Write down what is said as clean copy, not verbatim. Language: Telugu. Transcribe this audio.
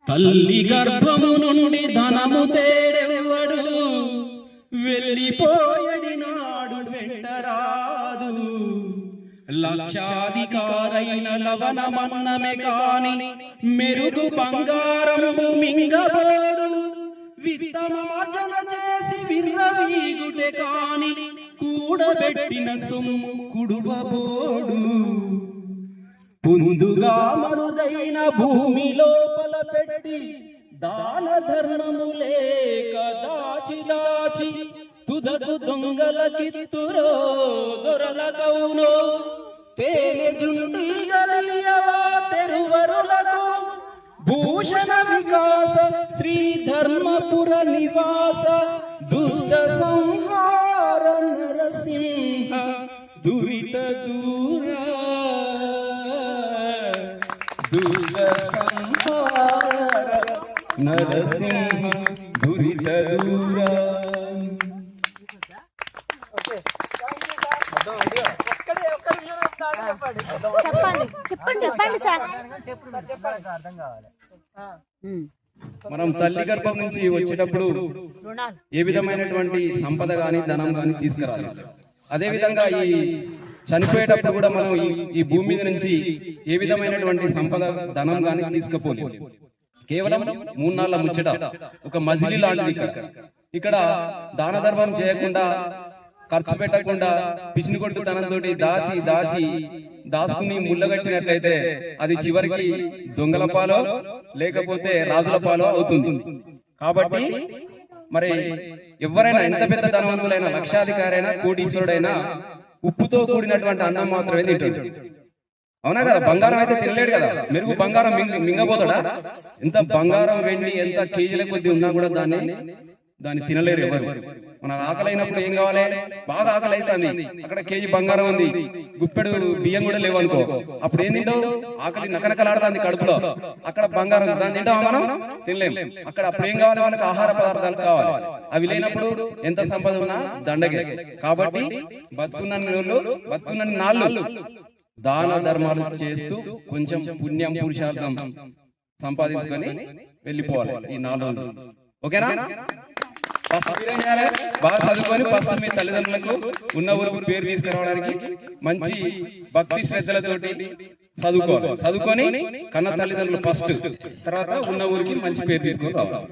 తల్లి గర్భము నుండి ధనము తేడెవ్వడు, వెళ్ళిపోయడి నాడు వెంటరాదు. లక్షాధికారైన లవణమన్నమే కాని మెరుగు బంగారము మింగబోడు. విత్తమార్జన చేసి విర్రవీగుటే కాని కూడబెట్టిన సొమ్ము కుడువబోడు. ముందుగా మరుదైన భూమి లోపల పెట్టి దాన ధర్మము లేక దాచి దాచి తుదకు దొంగల కిత్తురో దొరల గౌనో. తేనె జుండి గలియవా తెరువరులకు భూషణ వికాస శ్రీ ధర్మపుర నివాస. దుష్ట సంహార నరసింహ దురిత దూర, దుష్ట సంహార నరసింహ దురిత దూర. మనం తల్లి గర్భం నుంచి వచ్చేటప్పుడు ఏ విధమైనటువంటి సంపద గాని ధనం గాని తీసుకురాలి. అదే విధంగా ఈ చనిపోయేటప్పుడు కూడా మనం ఈ భూమి మీద నుంచి ఏ విధమైనటువంటి సంపద ధనం గాని తీసుకుపోలేదు. కేవలం 3 నాళ్ళ ముచ్చట, ఒక మజిలీ లాంటిది. ఇక్కడ దాన ధర్మం చేయకుండా, ఖర్చు పెట్టకుండా, పిసినికొట్టుతనంతో దాచి దాచి దాచుకుని ముళ్ళగట్టినట్లయితే అది చివరికి దొంగల పాలో లేకపోతే రాజుల పాలో అవుతుంది. కాబట్టి మరి ఎవరైనా ఎంత పెద్ద ధనవంతులైనా, లక్షాధికారైనా, కోటీశ్వరుడైనా ఉప్పుతో కూడినటువంటి అన్నం మాత్రమే తింటాడు. అవునా కదా? బంగారం అయితే తినలేడు కదా. మెరుగు బంగారం మింగబోతాడా? ఎంత బంగారం వెండి ఎంత కేజీల కొద్ది ఉన్నా కూడా దాన్ని తినలేరు ఎవరు. మనకు ఆకలి అయినప్పుడు ఏం కావాలి? బాగా ఆకలి అవుతుంది, అక్కడ కేజీ బంగారం ఉంది, గుప్పెడు బియ్యం కూడా లేవు అనుకో, అప్పుడు ఏం తింటావు? ఆకలి నకనకలాడుతుంది కడుపులో, అక్కడ బంగారం దాన్ని తింటావా? మనం తినలేము. అక్కడ అప్పుడు ఏం కావాలి? మనకు ఆహార పదార్థాలు కావాలి. అవి లేనప్పుడు ఎంత సంపద ఉన్నా దండగే. కాబట్టి బతుకున్న నాళ్ళు దాన ధర్మాలు చేస్తూ కొంచెం పుణ్యం పురుషార్థం సంపాదించుకొని వెళ్ళిపోవాలి ఈ 4 రోజులు. ఓకేనా? ఫస్ట్ ఏం చేయాలి? బాగా చదువుకొని ఫస్ట్ మీ తల్లిదండ్రులకు ఉన్న ఊరికి పేరు తీసుకురావడానికి మంచి భక్తి శ్రద్ధలతోటి చదువుకొని కన్న తల్లిదండ్రులు ఫస్ట్, తర్వాత ఉన్న ఊరికి మంచి పేరు తీసుకొని రావాలి.